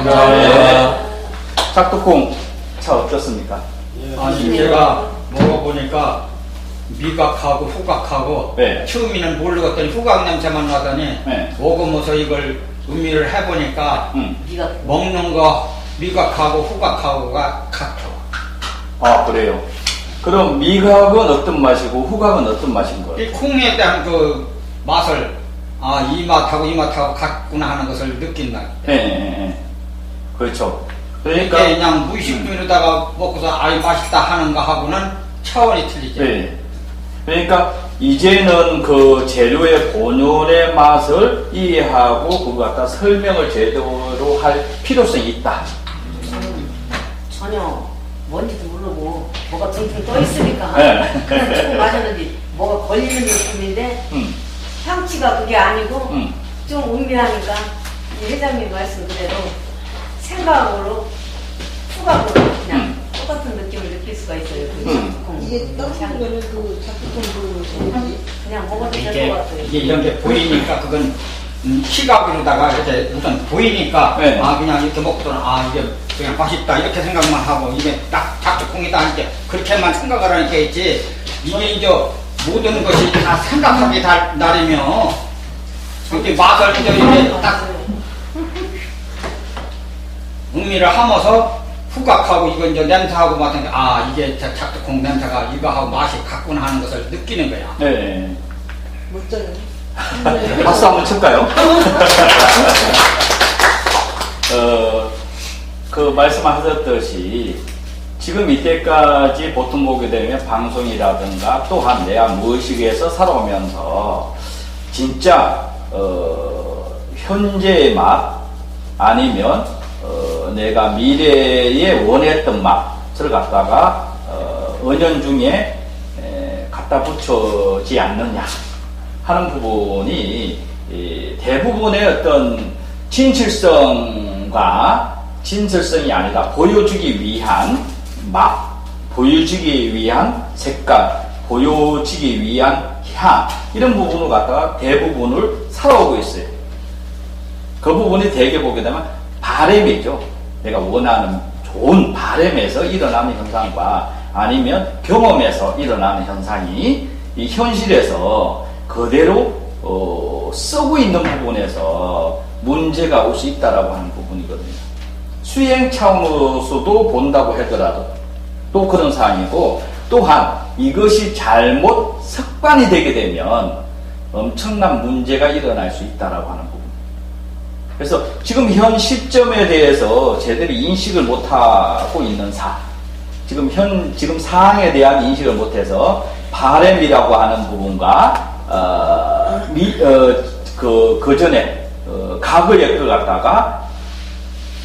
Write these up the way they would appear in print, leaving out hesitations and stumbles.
감사합니다. 작두콩 차 어떻습니까? 아니 제가 먹어보니까 미각하고 후각하고 네. 처음에는 모르겠더니 후각 냄새만 나더니 네. 먹으면서 이걸 음미를 해보니까 먹는 거 미각하고 후각하고가 같아. 아, 그래요. 그럼 미각은 어떤 맛이고 후각은 어떤 맛인 거예요? 이 콩에 대한 그 맛을 이 맛하고 같구나 하는 것을 느낀다. 예. 그렇죠. 그러니까 그냥 무의식적으로다가 먹고서 맛있다 하는 거 하고는 차원이 틀리죠. 네. 그러니까 이제는 그 재료의 본연의 맛을 이해하고 그거 갖다 설명을 제대로 할 필요성이 있다. 전혀 뭔지도 모르고 뭐가 둥둥 떠 있으니까 네. 그냥 조금 마셨는데 뭐가 걸리는 느낌인데 향치가 그게 아니고 좀 은밀하니까 이 회장님 말씀 그대로 생각으로 후각으로 그냥 똑같은 느낌을 느낄 수가 있어요. 이게 떨어지는 거는 그 작두콩 그 향이 그냥 먹어도 될 것 같아요. 이게 이런 게 보이니까 그건 시각으로다가 이렇게 우선 보이니까 네. 그냥 이렇게 먹고서는 이게 그냥 맛있다 이렇게 생각만 하고 이게 딱 작두콩이다 이렇게 그렇게만 생각을 하니까 있지 이게 이제 모든 것이 다 생각하기 나르면 이렇게 맛을 이제 이렇게 딱 음미를 하면서 후각하고 이거 이제 냄새하고 맡은 게 이게 작두콩 냄새가 이거하고 맛이 같구나 하는 것을 느끼는 거야. 네. 멋져요. 박수 한번 칠까요? 그 말씀하셨듯이 지금 이때까지 보통 보게 되면 방송이라든가 또한 내가 무의식에서 살아오면서 진짜 현재의 맛 아니면 내가 미래에 원했던 맛을 갖다가 은연중에 갖다 붙여지 않느냐 하는 부분이 대부분의 어떤 진실성이 아니다. 보여주기 위한 맛, 보여주기 위한 색깔, 보여주기 위한 향 이런 부분을 갖다가 대부분을 살아오고 있어요. 그 부분이 대개 보게 되면 바램이죠. 내가 원하는 좋은 바램에서 일어나는 현상과 아니면 경험에서 일어나는 현상이 이 현실에서 그대로 쓰고 있는 부분에서 문제가 올 수 있다라고 하는 부분이거든요. 수행 차원으로서도 본다고 하더라도 또 그런 사항이고 또한 이것이 잘못 습관이 되게 되면 엄청난 문제가 일어날 수 있다라고 하는 부분. 그래서 지금 현 시점에 대해서 제대로 인식을 못하고 있는 지금 상황에 대한 인식을 못해서 바램이라고 하는 부분과 그 전에 과거의 걸 갖다가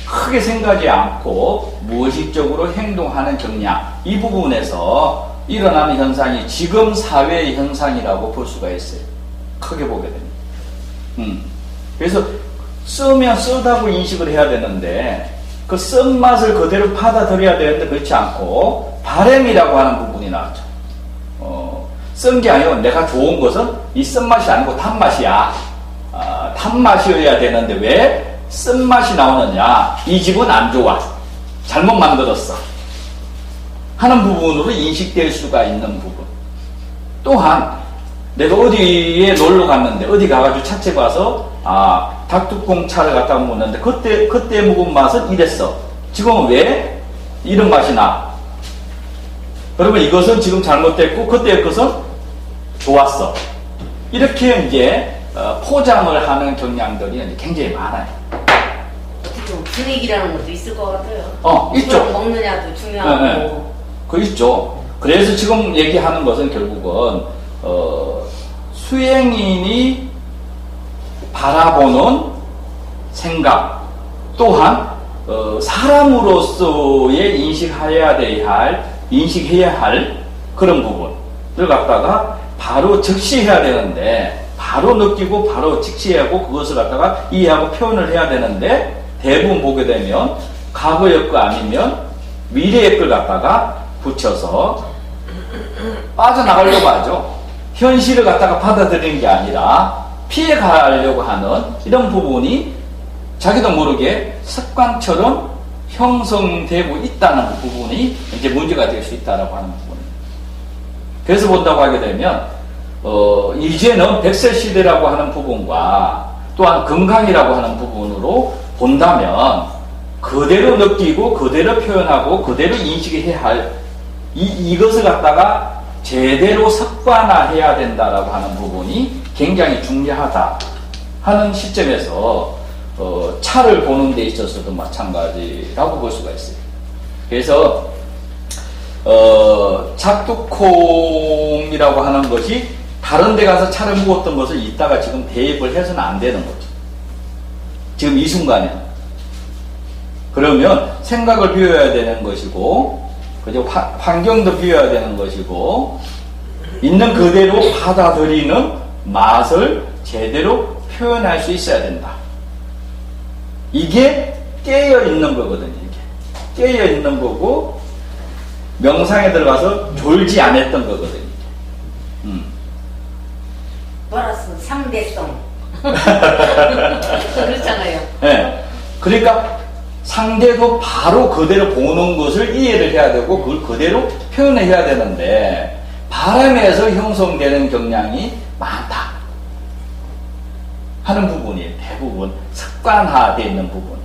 크게 생각하지 않고 무의식적으로 행동하는 경향 이 부분에서 일어나는 현상이 지금 사회의 현상이라고 볼 수가 있어요. 크게 보게 됩니다. 그래서 쓰면 쓰다고 인식을 해야 되는데 그 쓴맛을 그대로 받아들여야 되는데 그렇지 않고 바램이라고 하는 부분이 나왔죠. 쓴 게 아니고 내가 좋은 것은 이 쓴맛이 아니고 단맛이야. 단맛이어야 되는데 왜 쓴맛이 나오느냐. 이 집은 안 좋아. 잘못 만들었어. 하는 부분으로 인식될 수가 있는 부분. 또한 내가 어디에 놀러 갔는데 어디 가가지고 차체 봐서 닭뚜껑 차를 갖다 먹었는데 그때 먹은 맛은 이랬어. 지금은 왜 이런 맛이 나? 그러면 이것은 지금 잘못됐고 그때의 것은 좋았어. 이렇게 이제 포장을 하는 경향들이 굉장히 많아요. 어떻게 보면 분위기라는 것도 있을 것 같아요. 있죠. 뭘 먹느냐도 중요하고. 네. 그 있죠. 그래서 지금 얘기하는 것은 결국은 수행인이 바라보는 생각 또한 사람으로서의 인식해야 할 그런 부분을 갖다가 바로 적시해야 되는데 바로 느끼고 바로 직시하고 그것을 갖다가 이해하고 표현을 해야 되는데 대부분 보게 되면 과거의 거 아니면 미래의 걸 갖다가 붙여서 빠져나가려고 하죠. 현실을 갖다가 받아들이는 게 아니라 피해가려고 하는 이런 부분이 자기도 모르게 습관처럼 형성되고 있다는 부분이 이제 문제가 될 수 있다라고 하는 부분입니다. 그래서 본다고 하게 되면 이제는 100세 시대라고 하는 부분과 또한 건강이라고 하는 부분으로 본다면 그대로 느끼고 그대로 표현하고 그대로 인식해야 할 이것을 갖다가 제대로 습관화해야 된다라고 하는 부분이 굉장히 중요하다 하는 시점에서 차를 보는 데 있어서도 마찬가지라고 볼 수가 있어요. 그래서 작두콩이라고 하는 것이 다른 데 가서 차를 묵었던 것을 이따가 지금 대입을 해서는 안 되는 거죠. 지금 이 순간에. 그러면 생각을 비워야 되는 것이고, 그죠? 환경도 비워야 되는 것이고, 있는 그대로 받아들이는 맛을 제대로 표현할 수 있어야 된다. 이게 깨어있는 거거든요. 이게 깨어있는 거고 명상에 들어가서 졸지 않았던 거거든요. 플러스 상대성. 그렇잖아요. 네. 그러니까 상대도 바로 그대로 보는 것을 이해를 해야 되고 그걸 그대로 표현을 해야 되는데 바람에서 형성되는 경향이 많다 하는 부분이 대부분 습관화되어 있는 부분.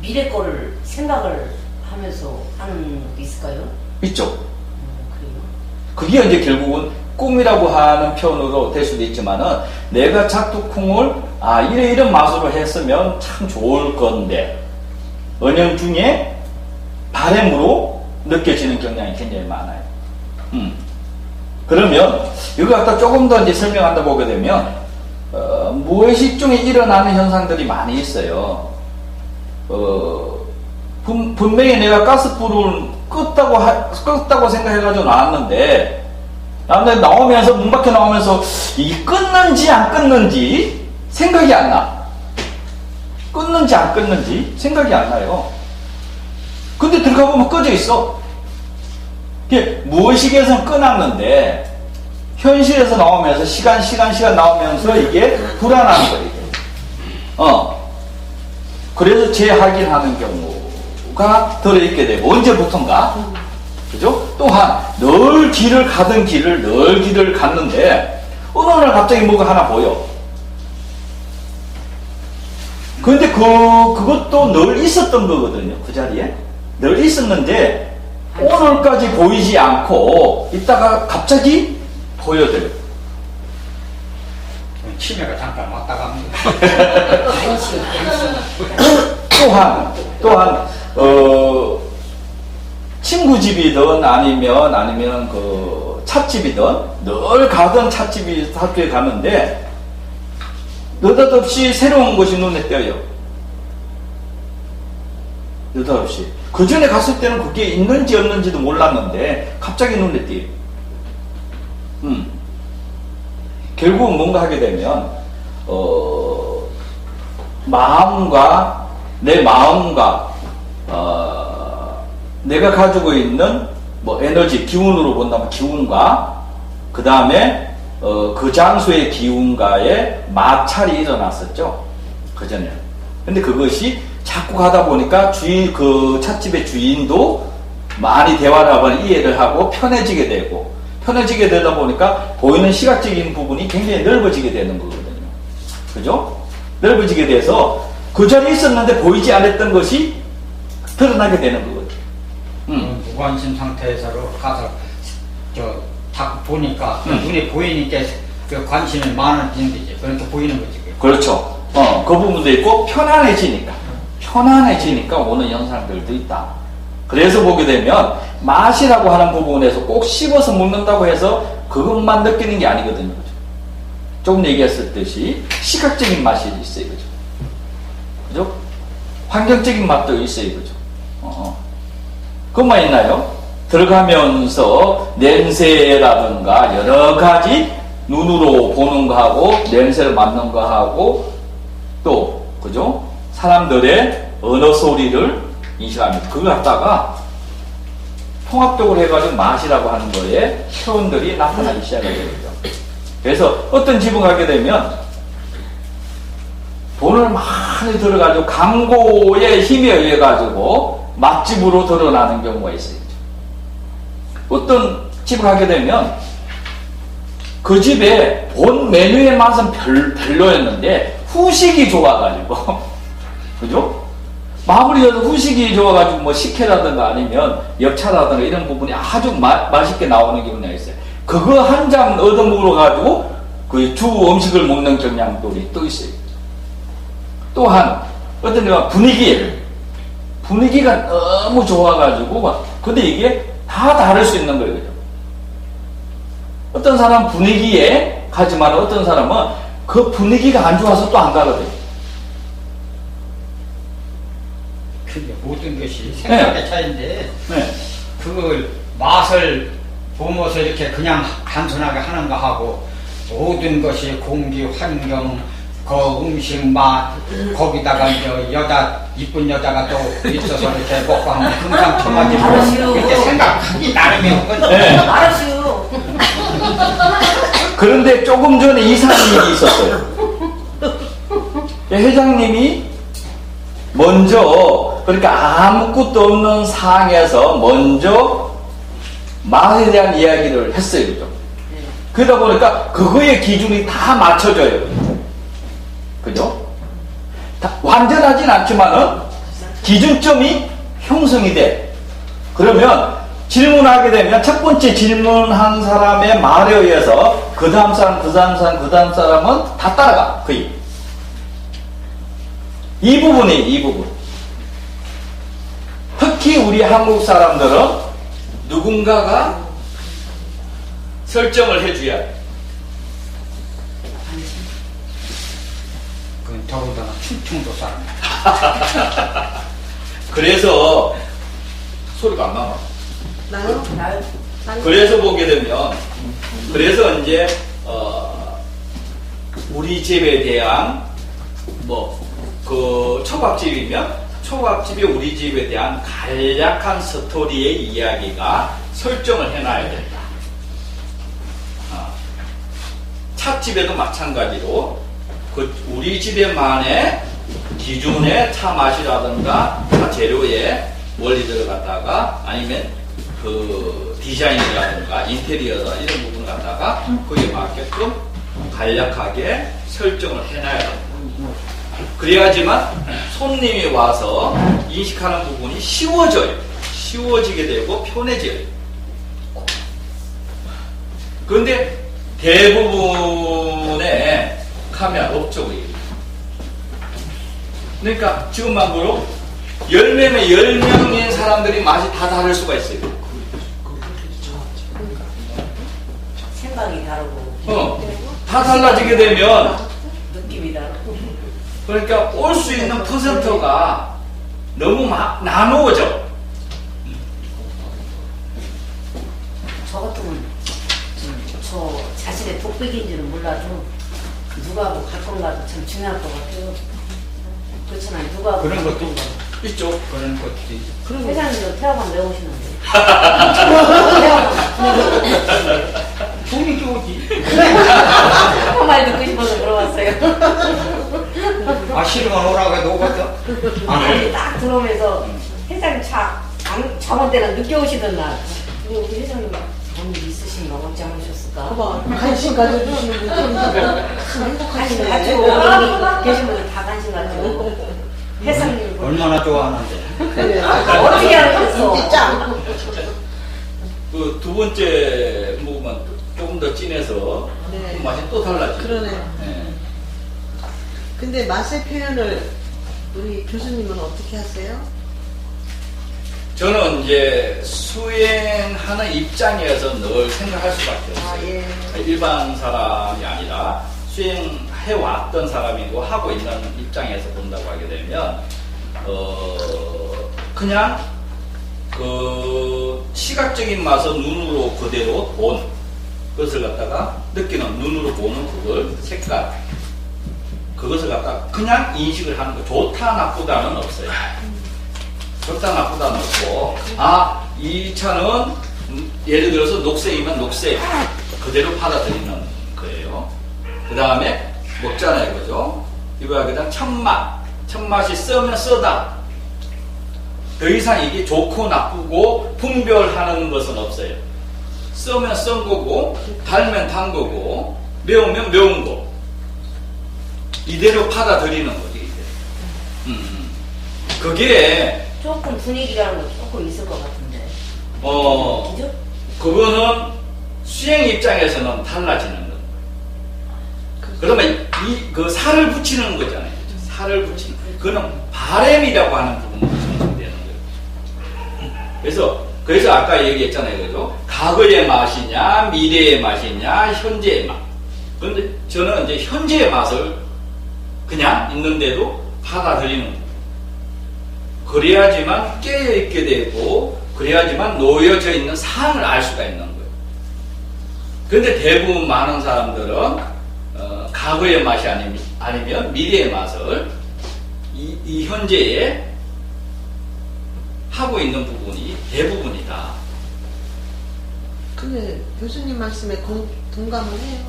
미래 거를 생각을 하면서 하는 게 있을까요? 있죠. 그래요? 그게 이제 결국은 꿈이라고 하는 표현으로 될 수도 있지만은 내가 작두콩을 이런 맛으로 했으면 참 좋을 건데 은연 중에 바램으로 느껴지는 경향이 굉장히 많아요. 그러면 이거 갖다 조금 더 이제 설명한다 보게 되면 무의식 중에 일어나는 현상들이 많이 있어요. 분명히 내가 가스불을 껐다고 생각해가지고 나왔는데 나오면서 문 밖에 나오면서 이게 껐는지 안 껐는지 생각이 안 나. 껐는지 안 껐는지 생각이 안 나요. 근데 들어가 보면 꺼져 있어. 이게 무의식에서는 꺼놨는데 현실에서 나오면서 시간 나오면서 이게 불안한 거예요. 이게. 그래서 재확인하는 경우가 들어있게 되고 언제부턴가. 그죠? 또한 늘 길을 가던 길을 갔는데 어느 날 갑자기 뭐가 하나 보여. 근데 그것도 늘 있었던 거거든요. 그 자리에 늘 있었는데 오늘까지 보이지 않고 있다가 갑자기 보여져요. 치매가 잠깐 왔다 갑니다. 또한 친구 집이든 아니면 그 찻집이든 늘 가던 찻집이 학교에 가는데 느닷없이 새로운 것이 눈에 띄어요. 느닷없이. 그 전에 갔을 때는 그게 있는지 없는지도 몰랐는데 갑자기 눈에 띄어요. 결국은 뭔가 하게 되면 내 마음과 내가 가지고 있는 에너지, 기운으로 본다면 기운과 그 다음에 그 장소의 기운과의 마찰이 일어났었죠. 그 전에. 근데 그것이 자꾸 가다 보니까 그 찻집의 주인도 많이 대화를 하고 이해를 하고 편해지게 되다 보니까 보이는 시각적인 부분이 굉장히 넓어지게 되는 거거든요. 그죠? 넓어지게 돼서 그 자리에 있었는데 보이지 않았던 것이 드러나게 되는 거거든요. 무관심 상태에서 가서 자꾸 보니까 눈에 보이니까 그 관심이 많아지는 거지. 그렇게 보이는 거지. 그렇죠. 그 부분도 있고 편안해지니까 오는 현상들도 있다. 그래서 보게 되면 맛이라고 하는 부분에서 꼭 씹어서 먹는다고 해서 그것만 느끼는 게 아니거든요. 그죠? 조금 얘기했을 듯이 시각적인 맛이 있어요. 그죠? 그죠? 환경적인 맛도 있어요. 그죠? 그것만 있나요? 들어가면서 냄새라든가 여러 가지 눈으로 보는 거하고 냄새를 맡는 거하고 또 그죠? 사람들의 언어 소리를 인식합니다. 그걸 갖다가 통합적으로 해가지고 맛이라고 하는 거에 표현들이 나타나기 시작하게 되죠. 그래서 어떤 집을 가게 되면 돈을 돈을 많이 들어가지고 광고에 힘에 의해 가지고 맛집으로 드러나는 경우가 있어요. 어떤 집을 가게 되면 그 집에 본 메뉴의 맛은 별로였는데 후식이 좋아가지고 그죠? 마무리해서 후식이 좋아가지고 뭐 식혜라든가 아니면 엽차라든가 이런 부분이 아주 맛있게 나오는 경우가 있어요. 그거 한 장 얻어먹으러 가지고 그 주 음식을 먹는 경향들이 또 있어요. 또한 어떤 데가 분위기가 너무 좋아가지고 근데 이게 다 다를 수 있는 거예요. 그죠? 어떤 사람은 분위기에 가지만 어떤 사람은 그 분위기가 안 좋아서 또 안 가거든요. 그게 모든 것이 생각의 차이인데 네. 그걸 맛을 보면서 이렇게 그냥 단순하게 하는 거 하고 모든 것이 공기, 환경, 그 음식 맛 거기다가 이제 이쁜 여자가 또 있어서 이렇게 먹고 하면 금상첨화지 알았어요. 이렇게 생각하기 나름이야. 네. 알았어요. 그런데 조금 전에 이상한 일이 있었어요. 회장님이 먼저 그러니까 아무것도 없는 상황에서 먼저 맛에 대한 이야기를 했어요. 그죠? 그러다 보니까 그거의 기준이 다 맞춰져요. 그죠? 완전하진 않지만은 기준점이 형성이 돼. 그러면 질문하게 되면 첫 번째 질문한 사람의 말에 의해서 그 다음 사람, 그 다음 사람, 그 다음 사람은 다 따라가. 거의. 이 부분이에요. 이 부분. 특히 우리 한국 사람들은 누군가가 설정을 해줘야 돼. 그건 더군다나 충청도 사람. 그래서 소리가 안 나와. 나요? 나요. 그래서 보게 되면 그래서 이제 우리 집에 대한 뭐 그 초밥집이면 초밥집이 우리 집에 대한 간략한 스토리의 이야기가 설정을 해놔야 된다. 찻집에도 마찬가지로 그 우리 집에만의 기준의 차 맛이라든가 차 재료의 원리 들어갔다가 아니면 그 디자인이라든가 인테리어나 이런 부분을 갖다가 거기에 맞게끔 간략하게 설정을 해놔야 된다. 그래야지만 손님이 와서 인식하는 부분이 쉬워져요. 쉬워지게 되고 편해져요. 그런데 대부분의 가면 없죠. 우리. 그러니까 지금만 보러 10명에 10명인 사람들이 맛이 다 다를 수가 있어요. 생각이 다르고 다 달라지게 되면 느낌이 다르고 그러니까 올 수 있는 퍼센트가 너무 나누어져. 저 같으면 저 자신의 독백인지는 몰라도 누구하고 갈 건가도 참 중요할 것 같아요. 그렇지만 누구하고 그런 갈 것도 건가. 있죠. 그런 것들이. 회장님도 태화관 외우시는데 돈이 좋지. 그 말 듣고 싶어서 물어봤어요. 아, 싫으면 오라고 해도 오거든. 아니 딱 들어오면서 회장님 저번 때는 늦게 오시던 날 근데 우리 회장님 뭔 일 있으신가 언제 안 오셨을까? 봐봐, 관심 가져주시는 분이 참 관심 행복하시네. 가지고 여기 계신 분들 다 관심 가지고 회장님 얼마나 좋아하는데. 그래. 어떻게 하셨어? 인기 짱. 그 두 번째 먹으면 조금 더 진해서 네. 그 맛이 또 달라지죠. 그러네. 네. 근데 맛의 표현을 우리 교수님은 어떻게 하세요? 저는 이제 수행하는 입장에서 늘 생각할 수밖에 없어요. 아, 예. 일반 사람이 아니라 수행해왔던 사람이고 하고 있는 입장에서 본다고 하게 되면 그냥 그 시각적인 맛은 눈으로 그대로 본 것을 갖다가 느끼는 눈으로 보는 그걸 색깔 그것을 갖다가 그냥 인식을 하는 거. 좋다 나쁘다는 없어요. 좋다 나쁘다는 없고 이 차는 예를 들어서 녹색이면 녹색 그대로 받아들이는 거예요. 그 다음에 먹잖아요, 그죠? 이거야 그냥 첫맛이 쓰면 쓰다. 더 이상 이게 좋고 나쁘고 분별하는 것은 없어요. 쓰면 쓴 거고, 달면 단 거고, 매우면 매운 거. 이대로 받아들이는 거지, 이제. 그게, 조금 분위기라는 거 조금 있을 것 같은데. 그죠? 그거는 수행 입장에서는 달라지는 거예요. 그러면 그 살을 붙이는 거잖아요. 그죠? 살을 붙이는. 그거는 바램이라고 하는 부분으로 형성되는 거예요. 그래서 아까 얘기했잖아요. 그죠? 과거의 맛이냐, 미래의 맛이냐, 현재의 맛. 그런데 저는 이제 현재의 맛을 그냥 있는데도 받아들이는 거예요. 그래야지만 깨어있게 되고, 그래야지만 놓여져 있는 상을 알 수가 있는 거예요. 그런데 대부분 많은 사람들은 과거의 맛이 아니면 미래의 맛을 이 현재에 하고 있는 부분이 대부분이다. 근데 교수님 말씀에 동감을 해요.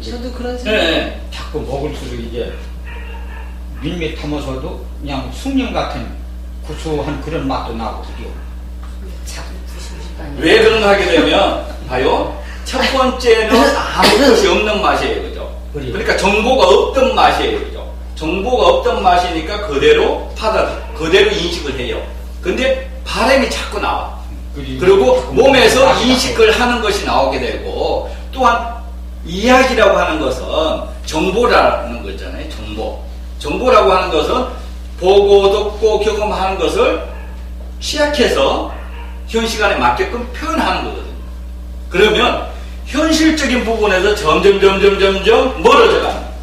저도 그런 생각. 네. 자꾸 먹을수록 이게 밋밋하면서도 그냥 숭늉 같은 구수한 그런 맛도 나고 그죠. 자꾸 드시고 싶다니. 왜 그런가 하게 되면 봐요. 첫 번째는 아무 것이 없는 맛이에요. 그죠? 그러니까 정보가 없던 맛이에요. 그죠? 정보가 없던 맛이니까 그대로 그대로 인식을 해요. 근데 바람이 자꾸 나와. 그리고 몸에서 인식을 하는 것이 나오게 되고, 또한 이야기라고 하는 것은 정보라는 거잖아요. 정보라고 하는 것은 보고 듣고 경험하는 것을 취약해서 현 시간에 맞게끔 표현하는 거거든요. 그러면 현실적인 부분에서 점점 멀어져 가는 거예요.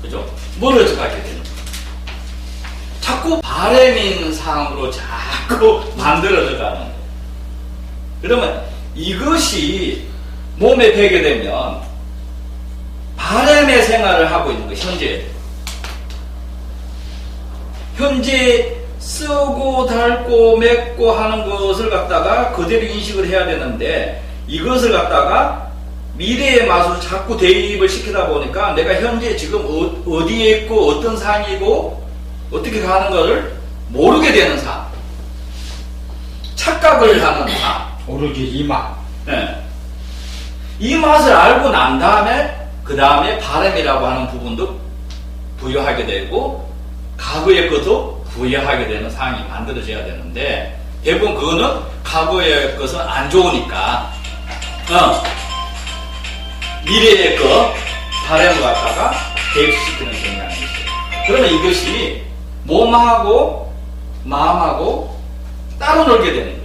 그죠? 멀어져 가게 되는 거예요. 자꾸 바램인 상으로 자꾸 만들어져 가는 거예요. 그러면 이것이 몸에 배게 되면 바램의 생활을 하고 있는 거예요. 현재 쓰고 달고 맺고 하는 것을 갖다가 그대로 인식을 해야 되는데, 이것을 갖다가 미래의 맛으로 자꾸 대입을 시키다 보니까 내가 현재 지금 어디에 있고 어떤 상이고 어떻게 가는 것을 모르게 되는 상, 착각을 하는 상. 오로지 이 맛. 네. 이 맛을 알고 난 다음에 그 다음에 바람이라고 하는 부분도 부여하게 되고, 과거의 것도 부여하게 되는 상황이 만들어져야 되는데, 대부분 그거는 과거의 것은 안 좋으니까 미래의 것 바람을 갖다가 대입시키는 경향이 있어요. 그러면 이것이 몸하고 마음하고 따로 놀게 되는 거예요.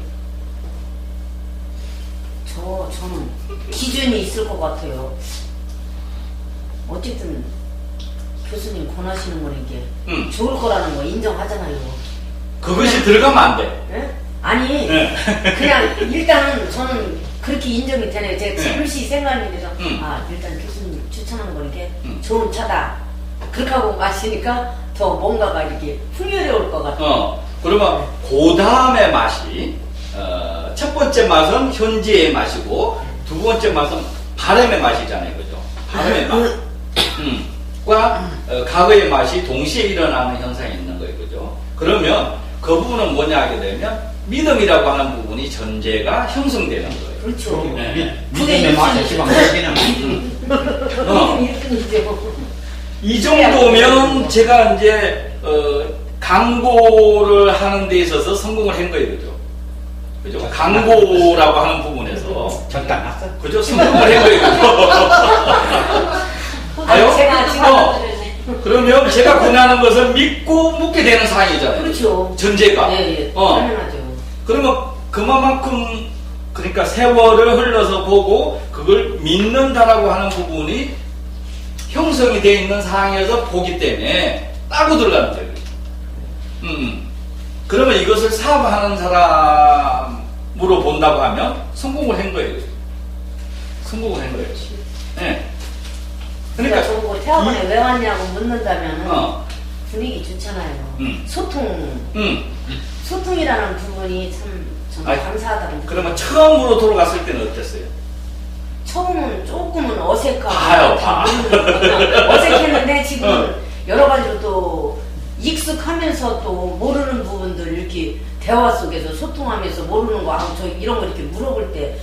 저는 기준이 있을 것 같아요. 어쨌든 교수님 권하시는 건 이게 좋을 거라는 거 인정하잖아요. 그것이 들어가면 안 돼. 네? 아니, 네. 그냥 일단은 저는 그렇게 인정이 되네요. 제가 네. 잠시 생각했는데도 일단 교수님 추천하는 거 이렇게 좋은 차다. 그렇게 하고 마시니까 더 뭔가가 이렇게 풍요로울 것 같아요. 그러면 그 다음에 맛이 첫 번째 맛은 현재의 맛이고, 두 번째 맛은 바람의 맛이잖아요. 그죠? 바람의 맛. 과 과거의 맛이 동시에 일어나는 현상이 있는 거예요. 그죠? 그러면 그 부분은 뭐냐 하게 되면 믿음이라고 하는 부분이 전제가 형성되는 거예요. 그렇죠. 네. 믿음의 맛에 지방 여기는 이 정도면 제가 이제 광고를 하는 데 있어서 성공을 한 거예요. 그죠? 그죠? 광고라고 하는 부분에서 절단 났어. 그죠? 성공을 한 거예요. 아요? 제가 지금 그러면 제가 권하는 것은 믿고 묻게 되는 상황이잖아요. 그렇죠. 전제가. 예, 당연하죠. 그러면 그만큼 그러니까 세월을 흘러서 보고 그걸 믿는다라고 하는 부분이 형성이 되어 있는 상황에서 보기 때문에 따고 들어가는 거예요. 그러면 이것을 사업하는 사람으로 본다고 하면 성공을 한 거예요. 성공을 한 거예요. 네. 그러니까 저보고 태화군에 왜 왔냐고 묻는다면 분위기 좋잖아요. 소통이라는 부분이 참 정말 감사하다고. 그러면 처음으로 돌아갔을 때는 어땠어요? 처음은 조금은 어색하고 봐요, 봐. 어색했는데 지금은 여러 가지로 또 익숙하면서 또 모르는 부분들 이렇게 대화 속에서 소통하면서 모르는 거 저 이런 거 이렇게 물어볼 때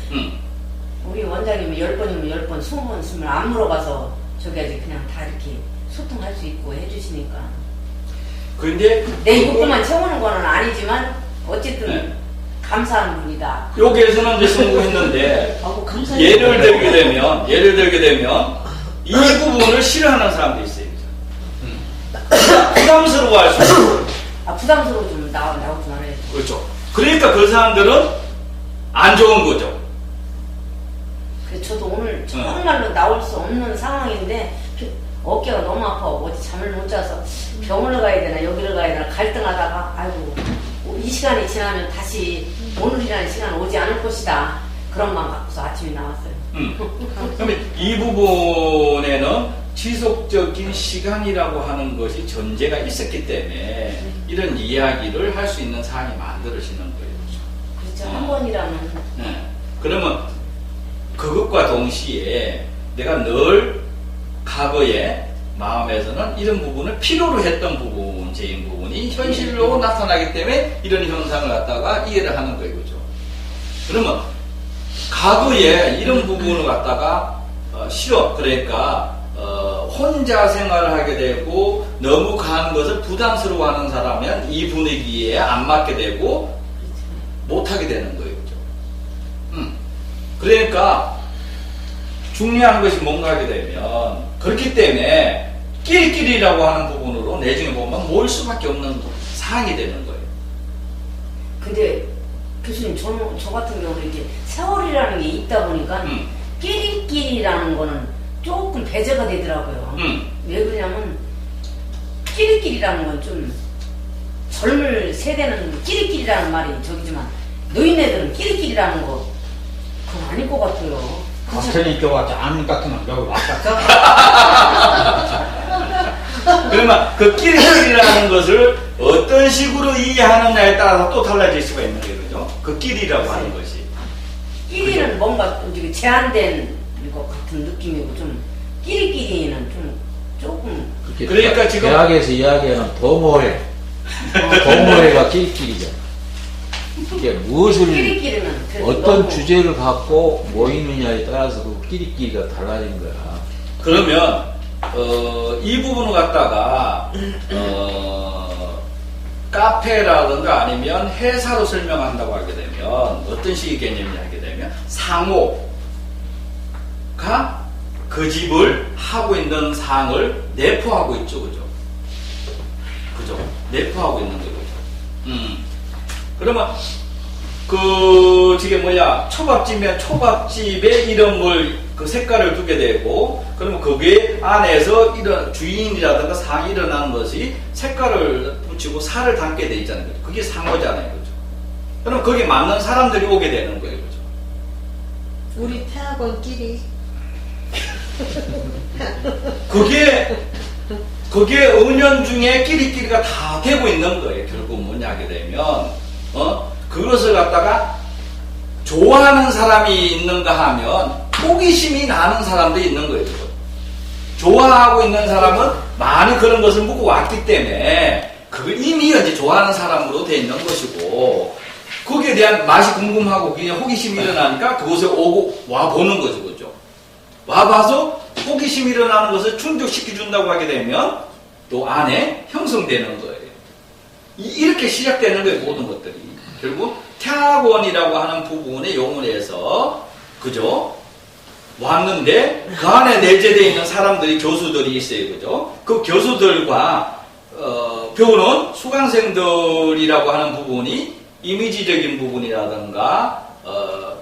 우리 원장님이 10번이면 10번, 20번 쓰면 안 물어봐서 저기 아직 그냥 다 이렇게 소통할 수 있고 해주시니까 근데 내 욕구만 채우는 거는 아니지만 어쨌든 감사한 분이다. 여기에서는 이제 성공했는데 아고 감사해요. 예를 들게 되면 이 부분을 싫어하는 사람도 있어요. 부담스러워할 수 있어요. 아 부담스러워 좀 나오지 말아야지. 그렇죠. 그러니까 그 사람들은 안 좋은 거죠. 그래서 저도 오늘 정말로 나올 수 없는 상황인데 어깨가 너무 아파. 어디 잠을 못 자서 병원을 가야 되나 여기를 가야 되나 갈등하다가 아이고 이 시간이 지나면 다시 오늘이라는 시간 오지 않을 것이다. 그런 마음 갖고서 아침에 나왔어요. 그러면 이 부분에는 지속적인 시간이라고 하는 것이 전제가 있었기 때문에 이런 이야기를 할 수 있는 상황이 만들어지는 거예요. 그렇죠. 한 번이라면. 네. 그러면 그것과 동시에 내가 늘 과거에 마음에서는 이런 부분을 필요로 했던 부분적인 부분이 현실로 나타나기 때문에 이런 현상을 갖다가 이해를 하는 거예요. 그죠? 그러면 과거에 이런 부분을 갖다가 싫어. 그러니까 혼자 생활을 하게 되고 너무 가는 것을 부담스러워하는 사람은 이 분위기에 안 맞게 되고 못하게 되는 거예요. 그죠? 그러니까 중요한 것이 뭔가 하게 되면 그렇기 때문에 끼리끼리라고 하는 부분으로 내중에 보면 모일 수밖에 없는 상황이 되는 거예요. 근데 교수님 저 같은 경우는 이게 세월이라는 게 있다 보니까 끼리끼리라는 거는 조금 배제가 되더라고요. 왜 그러냐면 끼리끼리라는 건 좀 젊을 세대는 끼리끼리라는 말이 저기지만 노인네들은 끼리끼리라는 거 그건 아닐 것 같아요. 같은 이쪽 왔지 안 같으면 여기 왔겠어? 그러면 그 끼리끼리라는 것을 어떤 식으로 이해하느냐에 따라서 또 달라질 수가 있는 거예요. 그죠? 그 끼리라고 하는 것이. 끼리는 그죠? 뭔가 좀 제한된 것 같은 느낌이고 좀 끼리끼리는 좀 조금 그러니까 지금 대학에서 이야기하는 도모회, 도모회가 끼리끼리죠. 이게 무엇을 끼리끼리는 그래도 어떤 너무 주제를 갖고 모이느냐에 따라서 그 끼리끼리가 달라진 거야. 그러면 이 부분을 갖다가 카페라든가 아니면 회사로 설명한다고 하게 되면 어떤 식의 개념이 하게 되면 상호가 그 집을 하고 있는 상을 내포하고 있죠. 그죠? 그죠? 내포하고 있는 거죠. 그러면 초밥집이면 초밥집의 이름을 그 색깔을 두게 되고 그러면 거기에 안에서 이런 주인이라든가 상이 일어나는 것이 색깔을 붙이고 살을 담게 돼 있잖아요. 그죠? 그게 상호잖아요. 그죠? 그럼 거기에 맞는 사람들이 오게 되는 거예요. 그죠? 우리 태학원끼리 그게 은연중에 끼리끼리가 다 되고 있는 거예요. 결국 뭐냐 하게 되면 그것을 갖다가 좋아하는 사람이 있는가 하면 호기심이 나는 사람도 있는 거예요. 좋아하고 있는 사람은 많이 그런 것을 묻고 왔기 때문에 그걸 이미 이제 좋아하는 사람으로 돼 있는 것이고 거기에 대한 맛이 궁금하고 그냥 호기심이 일어나니까 그곳에 오고 와보는 거죠. 그죠? 와봐서 호기심이 일어나는 것을 충족시켜준다고 하게 되면 또 안에 형성되는 거예요. 이렇게 시작되는 거예요. 모든 것들이. 결국 태학원이라고 하는 부분의 용어에서 그죠? 왔는데 그 안에 내재되어 있는 사람들이 교수들이 있어요. 그죠? 그 교수들과 배우는 수강생들이라고 하는 부분이 이미지적인 부분이라든가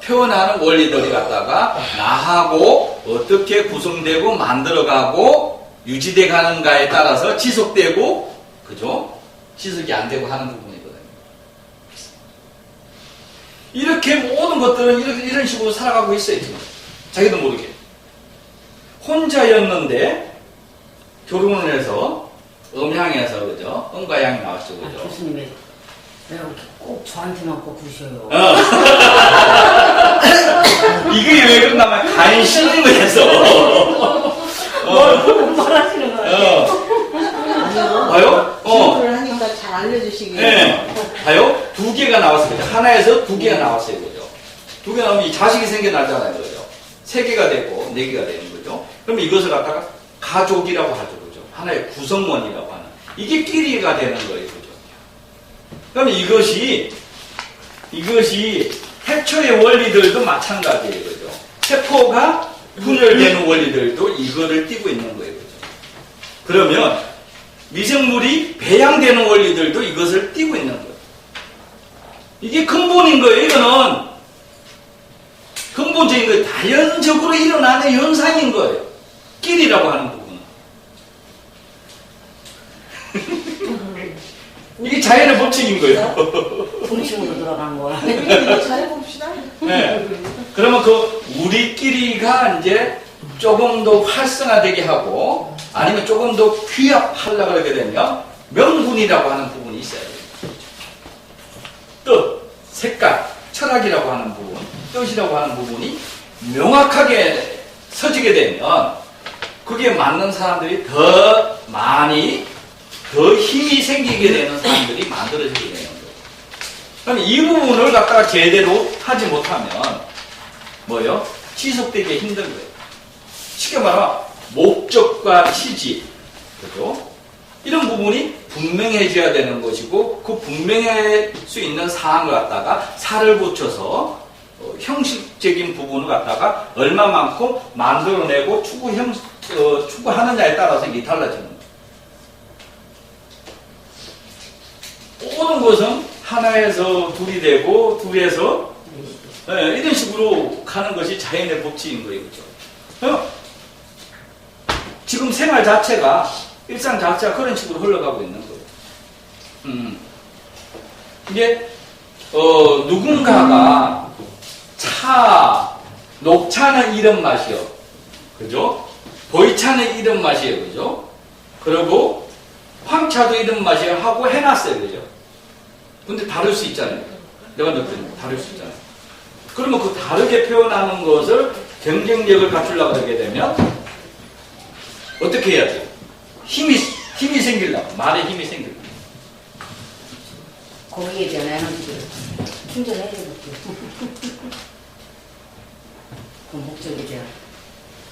표현하는 원리들이 갖다가 나하고 어떻게 구성되고 만들어가고 유지돼 가는가에 따라서 지속되고 그죠? 지속이 안 되고 하는 부분이거든요. 이렇게 모든 것들은 이런 식으로 살아가고 있어요. 지금. 자기도 모르게. 혼자였는데 결혼을 해서 음향에서 그죠? 음과 양이 나왔죠. 그죠? 교수님이 왜 이렇게 꼭 저한테만 꼭 구셔요. 이게 왜 그러냐면 간신해서 뭘 말하시는 거예요? 아니요. 봐요? 질문을 하니까 잘 알려주시길. 네. 봐요? 두 개가 나왔어요. 그죠? 하나에서 두 개가 나왔어요. 그죠? 두 개 나오면 이 자식이 생겨나잖아요. 그죠? 세 개가 되고 네 개가 되는 거죠. 그럼 이것을 갖다가 가족이라고 하죠. 그죠? 하나의 구성원이라고 하는. 이게 끼리가 되는 거예요. 그죠? 그럼 이것이 태초의 원리들도 마찬가지예요. 그죠? 세포가 분열되는 원리들도 이거를 띠고 있는 거예요. 그죠? 그러면 미생물이 배양되는 원리들도 이것을 띠고 있는 거예요. 이게 근본인 거예요. 이거는 근본적인 거예요. 자연적으로 일어나는 현상인 거예요. 끼리라고 하는 부분은. 이게 자연의 법칙인 거예요. 동심으로 들어간 거야. 잘해봅시다. 네. 그러면 그 우리끼리가 이제 조금 더 활성화되게 하고 아니면 조금 더 귀합하려고 하게 되면 명분이라고 하는 부분이 있어야 돼요. 뜻, 색깔, 철학이라고 하는 부분, 뜻이라고 하는 부분이 명확하게 서지게 되면 그게 맞는 사람들이 더 많이 더 힘이 생기게 되는 사람들이 만들어지게 되는 거예요. 그럼 이 부분을 갖다가 제대로 하지 못하면 뭐요? 지속되기 힘든 거예요. 쉽게 말하면 목적과 취지, 그죠? 이런 부분이 분명해져야 되는 것이고 그 분명할 수 있는 사항을 갖다가 살을 붙여서 형식적인 부분을 갖다가 얼마만큼 만들어내고 추구하느냐에 따라서 이게 달라지는 거예요. 모든 것은 하나에서 둘이 되고 둘에서 이런 식으로 가는 것이 자연의 법칙인 거예요. 그렇죠? 지금 생활 자체가 일상 자체가 그런 식으로 흘러가고 있는 거예요. 이게 누군가가 녹차는 이런 맛이요. 그죠? 보이차는 이런 맛이에요. 그죠? 그리고 황차도 이런 맛이에요 하고 해놨어요. 그죠? 근데 다를 수 있잖아요. 내가 느끼는 거 다를 수 있잖아요. 그러면 그 다르게 표현하는 것을 경쟁력을 갖추려고 하게 되면 어떻게 해야 돼요? 힘이 생기려고. 말에 힘이 생기려고. 거기에 대한 에너지를 충전해야 되겠죠. 그 목적에 대한.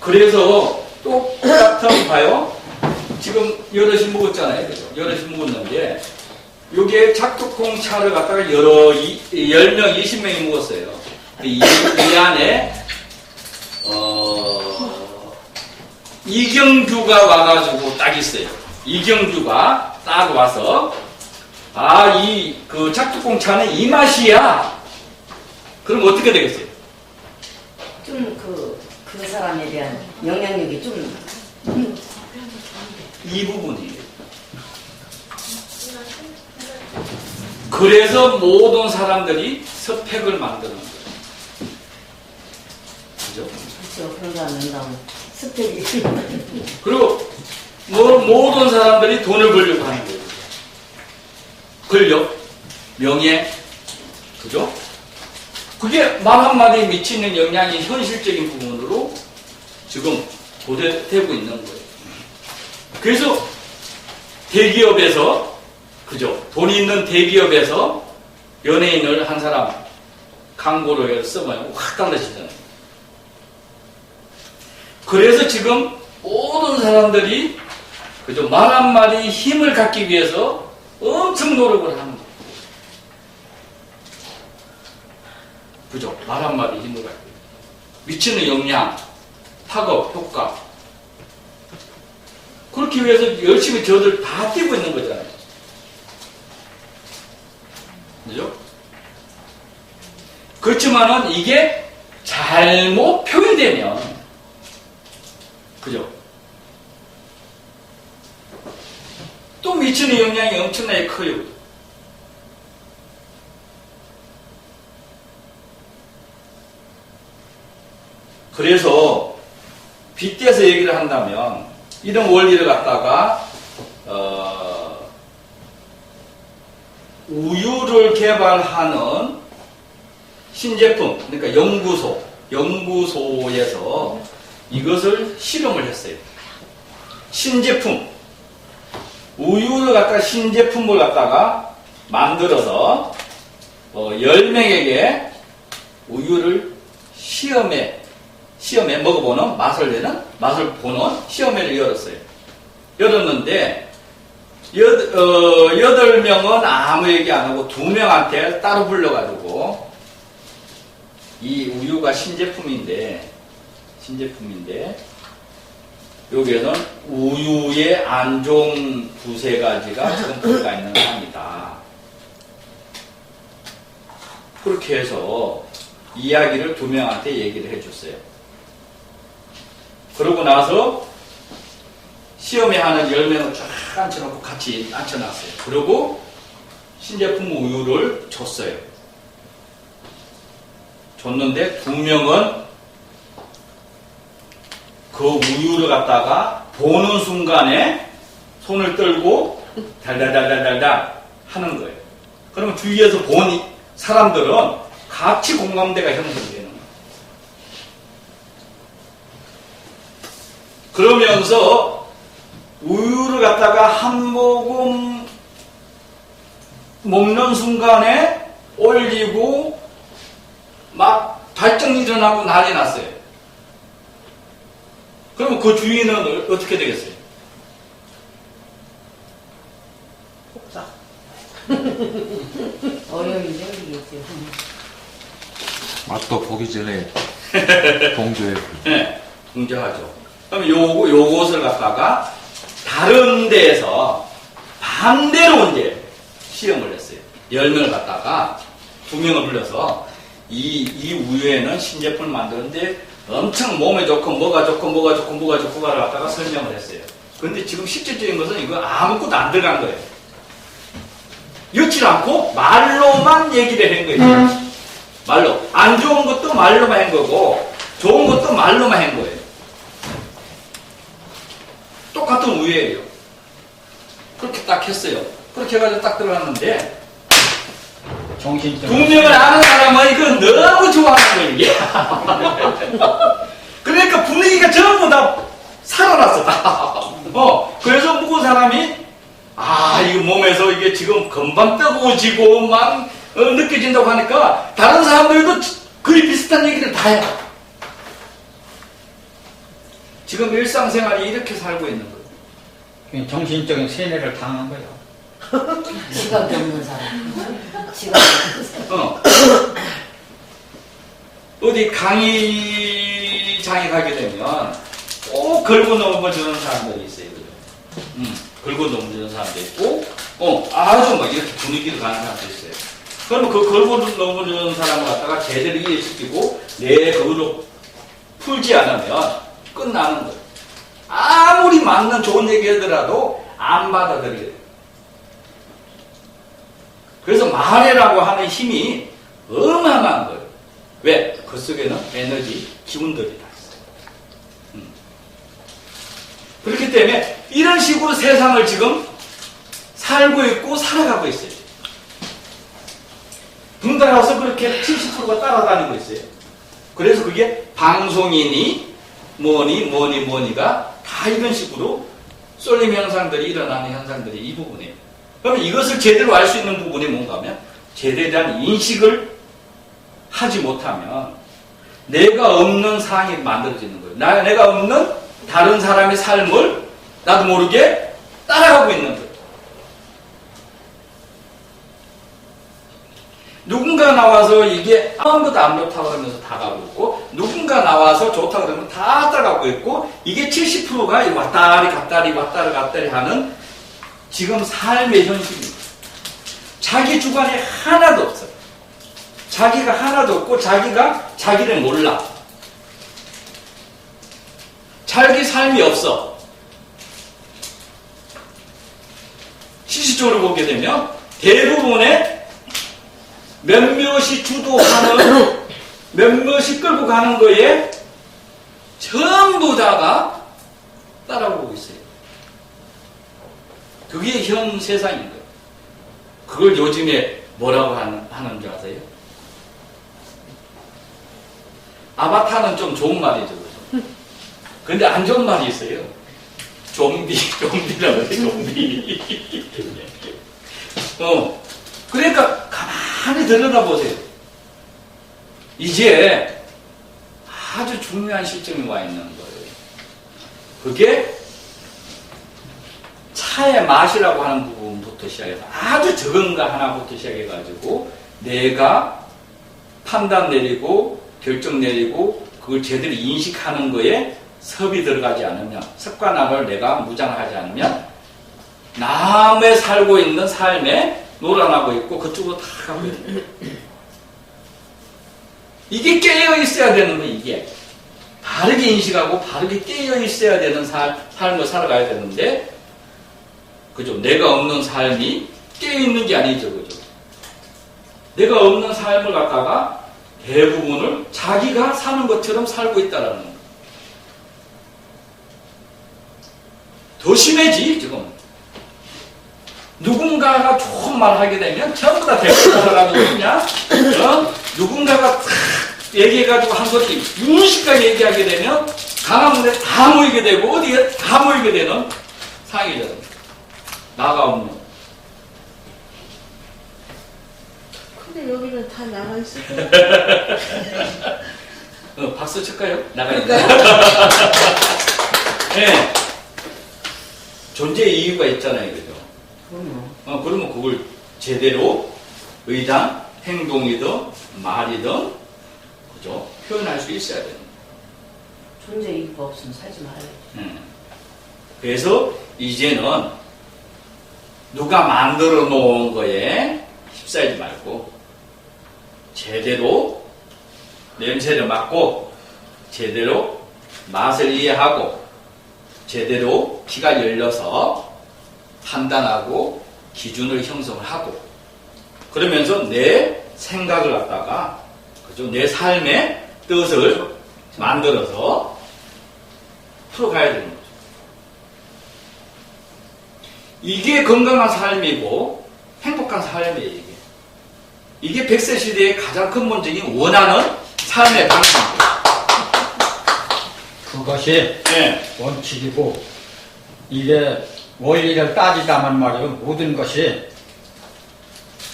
그래서 똑같은 봐요. 지금 여럿이 먹었잖아요. 그죠? 여럿이 먹었는데 여기에 작두콩 차를 갖다가 10명, 20명이 먹었어요. 이 안에 이경규가 와가지고 딱 있어요. 이경규가 딱 와서 그 작두콩 차는 이 맛이야. 그럼 어떻게 되겠어요? 좀 그 사람에 대한 영향력이 좀 이 부분이에요. 그래서 모든 사람들이 스펙을 만드는 거예요. 그죠? 그렇죠. 그런 사람 된다고 스펙이 그리고 모든 사람들이 돈을 벌려고 하는 거예요. 권력, 명예, 그죠? 그게 말 한마디에 미치는 영향이 현실적인 부분으로 지금 고대되고 있는 거예요. 그래서 대기업에서, 그죠? 돈 있는 대기업에서 연예인을 한 사람 광고로 해서 쓰면 확 달라지잖아요. 그래서 지금 모든 사람들이, 그죠? 말 한마디에 힘을 갖기 위해서 엄청 노력을 하는 거예요. 그죠? 말 한마디 힘을 갖기 위해서. 미치는 영향, 파급, 효과. 그렇기 위해서 열심히 저들 다 뛰고 있는 거잖아요. 그죠? 그렇지만은 이게 잘못 표현되면, 그죠? 또 미치는 영향이 엄청나게 커요. 그래서 빗대서 얘기를 한다면 이런 원리를 갖다가 우유를 개발하는 신제품, 그러니까 연구소, 연구소에서 이것을 실험을 했어요. 신제품, 우유를 갖다가 신제품을 갖다가 만들어서 10명에게 우유를 시험에 먹어보는 맛을 보는 시험회를 열었어요. 열었는데 8명은 아무 얘기 안 하고 2명한테 따로 불러가지고 이 우유가 신제품인데 여기에는 우유에 안 좋은 두세 가지가 지금 들어가 있는 겁니다. 그렇게 해서 이야기를 2명한테 얘기를 해줬어요. 그러고 나서 시험에 하는 10명을 쫙 앉혀놓고 같이 앉혀놨어요. 그리고 신제품 우유를 줬어요. 줬는데 2명은 그 우유를 갖다가 보는 순간에 손을 떨고 달달달달달달 하는 거예요. 그러면 주위에서 본 사람들은 같이 공감대가 형성되는 거예요. 그러면서 우유를 갖다가 한 모금 먹는 순간에 올리고 막 발정이 일어나고 난리 났어요. 그러면 그 주인은 어떻게 되겠어요? 복사. 어려움이 생기겠죠. 맛도 보기 전에 동조해. 네, 동조하죠. 그럼 요것을 갖다가 다른 데에서 반대로 이제 시험을 했어요. 10명을 갖다가 2명을 불러서 이 우유에는 신제품을 만드는데 엄청 몸에 좋고 뭐가 좋고를 갖다가 설명을 했어요. 그런데 지금 실질적인 것은 이거 아무것도 안 들어간 거예요. 여치 않고 말로만 얘기를 한 거예요. 말로. 안 좋은 것도 말로만 한 거고 좋은 것도 말로만 한 거예요. 똑같은 우유예요. 그렇게 딱 했어요. 그렇게 해가지고 딱 들어갔는데 2명을 아는 사람은 이거 너무 좋아하는 거예요, 이게. 그러니까 분위기가 전부 다 살아났어, 다. 그래서 묵은 사람이, 이거 몸에서 이게 지금 금방 뜨거워지고 막 느껴진다고 하니까 다른 사람들도 그리 비슷한 얘기를 다 해요. 지금 일상생활이 이렇게 살고 있는 거예요. 정신적인 세뇌를 당한 거예요. 지갑이 없는 사람. 지갑이 없는 사람. 어디 강의장에 가게 되면 꼭 걸고 넘어주는 사람들이 있어요. 걸고 넘어주는 사람도 있고, 아주 막 이렇게 분위기를 가는 사람도 있어요. 그러면 그 걸고 넘어주는 사람을 갖다가 제대로 이해시키고 내 그거로 풀지 않으면 끝나는 거예요. 아무리 맞는 좋은 얘기 하더라도 안 받아들여요. 그래서 말이라고 하는 힘이 어마어마한 거예요. 왜? 그 속에는 에너지, 기운들이 다 있어요. 그렇기 때문에 이런 식으로 세상을 지금 살고 있고 살아가고 있어요. 덩달아서 그렇게 70%가 따라다니고 있어요. 그래서 그게 방송인이 뭐니가 다 이런 식으로 쏠림 현상들이 일어나는 현상들이 이 부분이에요. 그러면 이것을 제대로 알 수 있는 부분이 뭔가 하면 제대로 대한 인식을 하지 못하면 내가 없는 상황이 만들어지는 거예요. 내가 없는 다른 사람의 삶을 나도 모르게 따라가고 있는 거예요. 누군가 나와서 이게 아무것도 안 좋다고 하면서 다 가고 있고 누군가 나와서 좋다고 그러면 다 따라가고 있고 이게 70%가 왔다리 갔다리 하는 지금 삶의 현실입니다. 자기 주관이 하나도 없어요. 자기가 하나도 없고 자기가 자기를 몰라. 자기 삶이 없어. 실질적으로 보게 되면 대부분의 몇몇이 주도하는 몇몇이 끌고 가는 거에 전부 다가 따라오고 있어요. 그게 현 세상인 거예요. 그걸 요즘에 뭐라고 하는 줄 아세요? 아바타는 좀 좋은 말이죠. 그죠? 근데 안 좋은 말이 있어요. 좀비라고 해요, 좀비. 그러니까 가만히 들여다보세요. 이제 아주 중요한 시점이 와 있는 거예요. 그게 차의 맛이라고 하는 부분부터 시작해서 아주 적은 거 하나부터 시작해가지고 내가 판단 내리고 결정 내리고 그걸 제대로 인식하는 거에 섭이 들어가지 않으면 습관함을 내가 무장하지 않으면 남의 살고 있는 삶에 놀아나고 있고 그쪽으로 다 가고 있는 거예요. 이게 깨어 있어야 되는 거예요. 이게 바르게 인식하고 바르게 깨어 있어야 되는 삶을 살아가야 되는데 그죠? 내가 없는 삶이 깨어 있는 게 아니죠. 그죠? 내가 없는 삶을 갖다가 대부분을 자기가 사는 것처럼 살고 있다라는 거예요. 더 심해지 지금. 누군가가 좋은 말 하게 되면 전부 다 대꾸를 하라는 거냐? 누군가가 탁 얘기해가지고 한 것이 무식하게 얘기하게 되면 강화문에 다 모이게 되고 어디에 다 모이게 되는 상황이잖아요. 나가 없는. 근데 여기는 다 나가 있을 거예요. 박수 칠까요? 나가 있는. 네. 존재의 이유가 있잖아요. 그죠? 그러면 그걸 제대로 의당, 행동이든 말이든 그죠? 표현할 수 있어야 되는 거예요. 존재 이유가 없으면 살지 말아야지. 그래서 이제는 누가 만들어 놓은 거에 휩싸이지 말고 제대로 냄새를 맡고 제대로 맛을 이해하고 제대로 귀가 열려서 판단하고 기준을 형성을 하고 그러면서 내 생각을 갖다가 그죠? 내 삶의 뜻을 만들어서 풀어가야 되는 거죠. 이게 건강한 삶이고 행복한 삶이에요. 이게 100세 시대의 가장 근본적인 원하는 삶의 방식입니다. 그것이 네. 원칙이고 이게 원리를 따지자면 말이에요. 모든 것이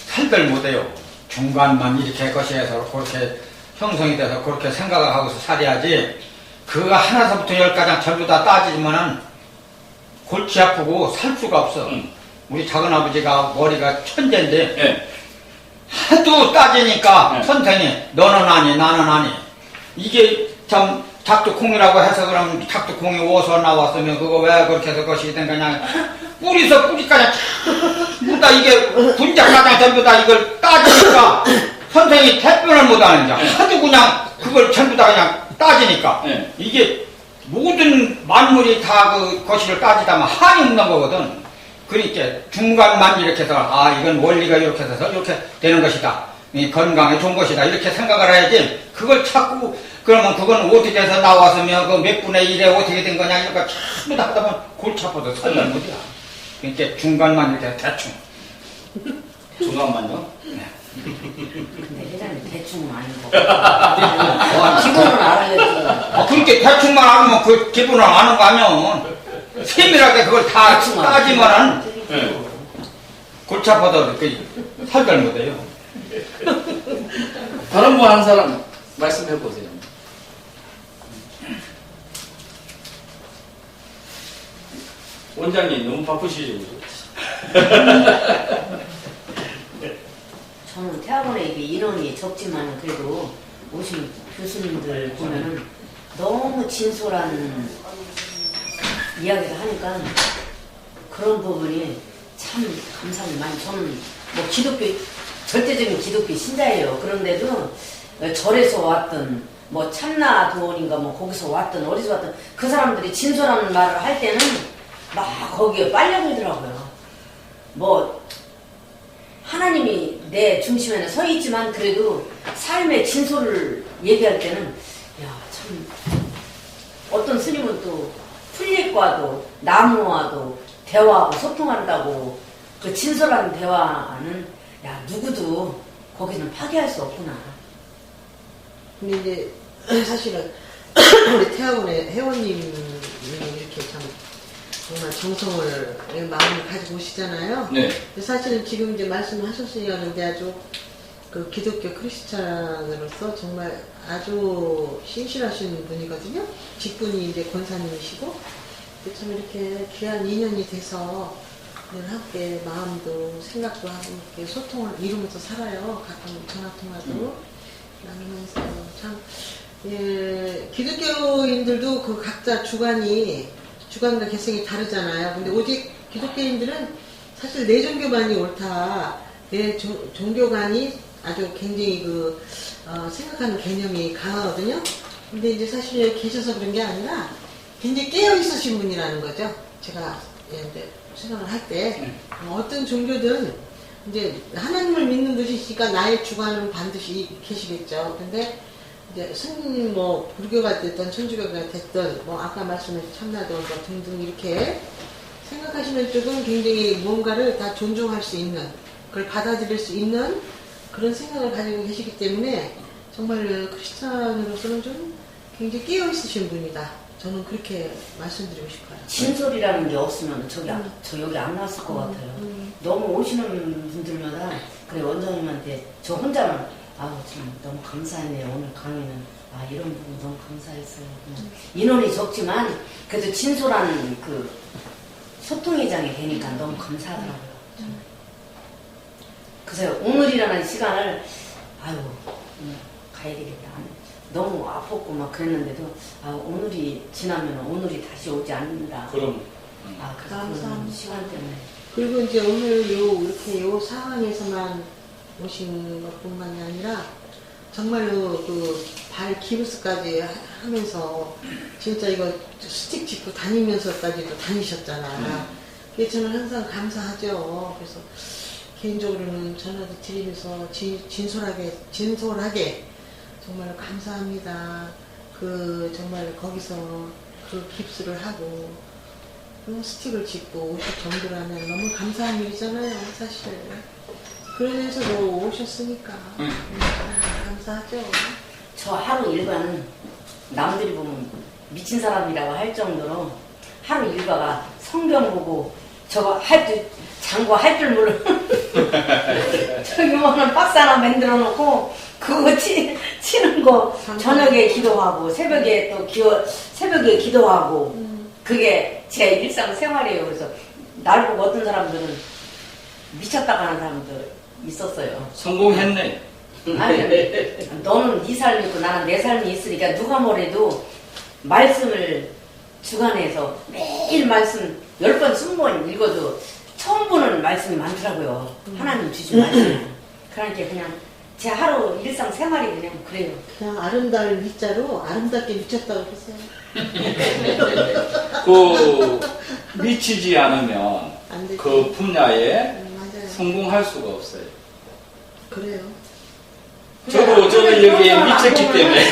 살들 못해요. 중간만 이렇게 것이해서 그렇게 형성이 돼서 그렇게 생각을 하고서 살아야지 그거 하나서부터 열까지 전부 다 따지지만은 골치 아프고 살 수가 없어. 우리 작은아버지가 머리가 천재인데 네. 하도 따지니까 네. 선생이 너는 아니 나는 아니 이게 참 작두콩이라고 해서 그러면 작두콩이 어디서 나왔으면 그거 왜 그렇게 해서 것이 된 거냐 뿌리서 뿌리까지 전부 다 이게 분자가장 전부 다 이걸 따지니까 선생이 대변을 못하는 자 하도 그냥 그걸 전부 다 그냥 따지니까 네. 이게 모든 만물이 다 그 것이를 따지다면 한이 없는 거거든. 그러니까 중간만 이렇게 해서 아 이건 원리가 이렇게 해서 이렇게 되는 것이다. 이 건강에 좋은 것이다. 이렇게 생각을 해야지 그걸 자꾸 그러면 그건 어떻게 해서 나왔으면 그 몇 분의 1에 어떻게 된 거냐 이러니까 전부 다 하다 보면 골치 아파도 살날 못이야. 그러니까 중간만 이렇게 대충. 중간만요? 근데 회장님 대충은 아니고 기본은 알아야지. 그렇게 대충만 알면 그 기분을 아는 거 아니면 세밀하게 그걸 다 따지면은 네. 골치 아파도 살날 못해요. 다른 분 한 사람 말씀해 보세요. 원장님 너무 바쁘시죠? 저는 대학원에 이게 인원이 적지만 그래도 오신 교수님들 보면은 너무 진솔한 이야기를 하니까 그런 부분이 참 감사합니다. 많이 저는 뭐 기독교 절대적인 기독교 신자예요. 그런데도 절에서 왔던 뭐 참나 도원인가 뭐 거기서 왔던 어디서 왔던 그 사람들이 진솔한 말을 할 때는 막 거기에 빨려들더라고요. 뭐 하나님이 내 중심에는 서 있지만 그래도 삶의 진솔을 얘기할 때는 야 참 어떤 스님은 또 풀잎과도 나무와도 대화하고 소통한다고 그 진솔한 대화는 야 누구도 거기는 파괴할 수 없구나. 근데 이제 사실은 우리 태학원의 회원님이 이렇게 참 정말 정성을 마음을 가지고 오시잖아요. 네. 근데 사실은 지금 이제 말씀하셨으니까 아주 그 기독교 크리스찬으로서 정말 아주 신실하신 분이거든요. 직분이 이제 권사님이시고 참 이렇게 귀한 인연이 돼서 늘 함께 마음도 생각도 하고 이렇게 소통을 이루면서 살아요. 가끔 전화통화도 나누면서 참 예, 기독교인들도 그 각자 주관과 개성이 다르잖아요. 근데 오직 기독교인들은 사실 내 종교만이 옳다. 내 종교관이 아주 굉장히 생각하는 개념이 강하거든요. 근데 이제 사실 여기 계셔서 그런 게 아니라 굉장히 깨어있으신 분이라는 거죠. 제가 이제 생각을 할 때 어떤 종교든 이제 하나님을 믿는 분이시니까 나의 주관은 반드시 계시겠죠. 근데 이제 스님 뭐 불교가 됐든 천주교가 됐든 뭐 아까 말씀하신 참나도 뭐 등등 이렇게 생각하시는 쪽은 굉장히 뭔가를 다 존중할 수 있는 그걸 받아들일 수 있는 그런 생각을 가지고 계시기 때문에 정말 크리스찬으로서는 좀 굉장히 깨어있으신 분이다. 저는 그렇게 말씀드리고 싶어요. 진솔이라는 게 없으면 저 여기 안 나왔을 것 같아요. 너무 오시는 분들마다 그래 원장님한테 저 혼자는 아우 참 너무 감사했네요. 오늘 강의는 이런 부분 너무 감사했어요. 그냥 인원이 적지만 그래도 진솔한 그 소통회장이 되니까 너무 감사하더라고요. 그래서 오늘이라는 시간을 가야 되겠다. 너무 아팠고 막 그랬는데도 오늘이 지나면 오늘이 다시 오지 않는다. 그럼. 그래서 그런 시간 때문에. 그리고 이제 오늘 이렇게 요 상황에서만 오신 것뿐만이 아니라 정말로 그 발 기부스까지 하면서 진짜 이거 스틱 짚고 다니면서까지도 다니셨잖아. 그래서 저는 항상 감사하죠. 그래서 개인적으로는 전화도 드리면서 진솔하게 정말 감사합니다. 정말 거기서 그 깁스를 하고 스틱을 짚고 오실 정도라면 너무 감사한 일이잖아요, 사실. 그러면서도 오셨으니까 감사하죠. 저 하루 일과는 남들이 보면 미친 사람이라고 할 정도로 하루 일과가 성경 보고 저거 장구 할 줄 모르는 저 요만한 박스 하나 만들어 놓고 그거 치는 거 저녁에 기도하고 새벽에 새벽에 기도하고 그게 제 일상생활이에요. 그래서 날 보고 어떤 사람들은 미쳤다고 하는 사람들 있었어요. 성공했네. 아니, 너는 네 삶이 있고 나는 내 삶이 있으니까 누가 뭐래도 말씀을 주관해서 매일 말씀 10번, 20번 읽어도 처음 보는 말씀이 많더라고요. 하나님 주신 말씀. 그러니까 그냥 제 하루 일상생활이 그냥 그래요. 그냥 아름다울 밑자로 아름답게 미쳤다고 했어요. 미치지 않으면 안 되죠. 그 분야에 맞아요. 성공할 수가 없어요. 그래요. 저도 여기에 미쳤기 때문에.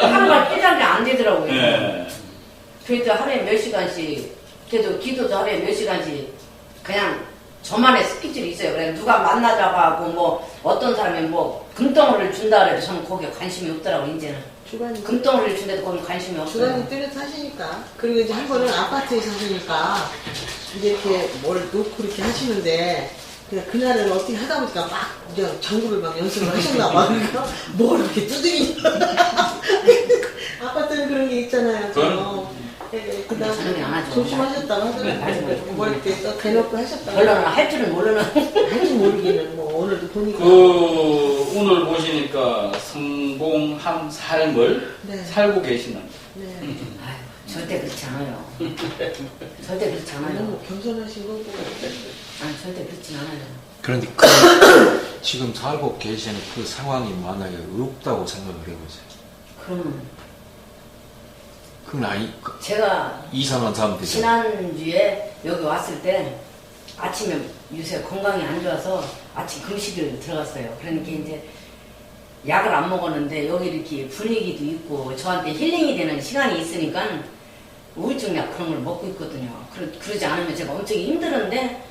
하루가 깨장이 안 되더라고요. 네. 그래도 하루에 몇 시간씩, 그래도 기도도 하루에 몇 시간씩, 그냥 저만의 스케줄이 있어요. 그래 누가 만나자고 하고, 뭐, 어떤 사람이 뭐, 금덩어리를 준다 그래도 저는 거기에 관심이 없더라고요, 이제는. 금덩어리를 준데도 거기 관심이 없어요. 주관이 뚜렷하시니까. 그리고 이제 한 번은 아파트에 사시니까, 이제 이렇게 뭘 놓고 이렇게 하시는데, 그날은 어떻게 하다 보니까 막, 그냥 장구를 막 연습을 하셨나 봐. 그러니까 뭘 이렇게 두드리냐. 아파트는 그런 게 있잖아요. 그다음 저녁에 안 하죠. 조심하셨다고 하더라고요. 뭘 이렇게 또 대놓고 하셨다고. 별로는 할 줄은 모르는. 할 줄 모르기는 뭐, 오늘도 보니까. 오늘 보시니까 성공한 삶을 네. 살고 계시는. 네. 아유, 절대 그렇지 않아요. 절대 그렇지 않아요. 너무 겸손하신 거고. 아니, 절대 그렇진 않아요. 그런데 지금 살고 계시는 그 상황이 만약에 어렵다고 생각을 해보세요. 그건 제가 이상한 사람 되죠. 지난주에 여기 왔을 때 아침에 요새 건강이 안 좋아서 아침 금식을 들어갔어요. 그러니까 이제 약을 안 먹었는데 여기 이렇게 분위기도 있고 저한테 힐링이 되는 시간이 있으니까 우울증 약 그런 걸 먹고 있거든요. 그러지 않으면 제가 엄청 힘들은데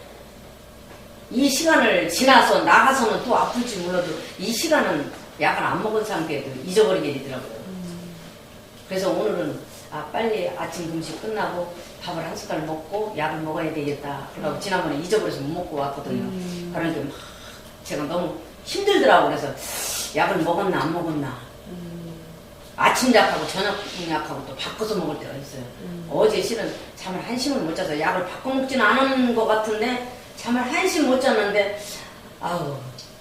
이 시간을 지나서 나가서는 또 아플지 몰라도 이 시간은 약을 안 먹은 상태에도 잊어버리게 되더라고요. 그래서 오늘은 빨리 아침 금식 끝나고 밥을 한 숟갈 먹고 약을 먹어야 되겠다. 그러고 지난번에 잊어버려서 못 먹고 왔거든요. 그러니까 막 제가 너무 힘들더라고. 그래서 약을 먹었나 안 먹었나. 아침 약하고 저녁 약하고 또 바꿔서 먹을 때가 있어요. 어제 실은 잠을 한심을 못 자서 약을 바꿔 먹지는 않은 것 같은데 잠을 한심 못 잤는데 아우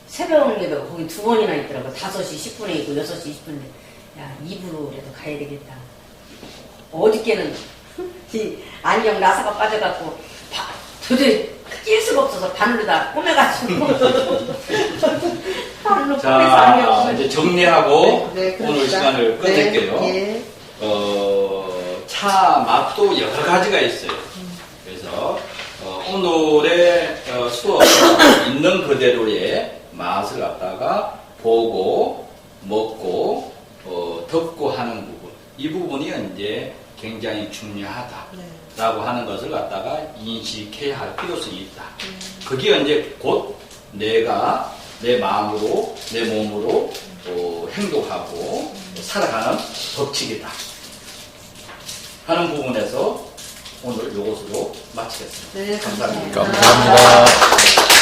새벽 예배가 거기 2번이나 있더라고. 5시 10분에 있고 6시 20분에 야 2부로라도 가야 되겠다. 어저께는 이 안경 나사가 빠져갖고 도저히 낄 수가 없어서 바늘로 다 꼬매가지고 바늘로 꼬매서 안경 자, 이제 정리하고 네, 그럽시다. 오늘 시간을 끝낼게요. 네, 예. 차 맛도 여러 가지가 있어요. 그래서 오늘의 수업 있는 그대로의 맛을 갖다가 보고 먹고 듣고 하는 부분, 이 부분이 이제 굉장히 중요하다라고 하는 것을 갖다가 인식해야 할 필요성이 있다. 그게 이제 곧 내가 내 마음으로 내 몸으로 행동하고 살아가는 법칙이다 하는 부분에서 오늘 이것으로 마치겠습니다. 네, 감사합니다. 감사합니다.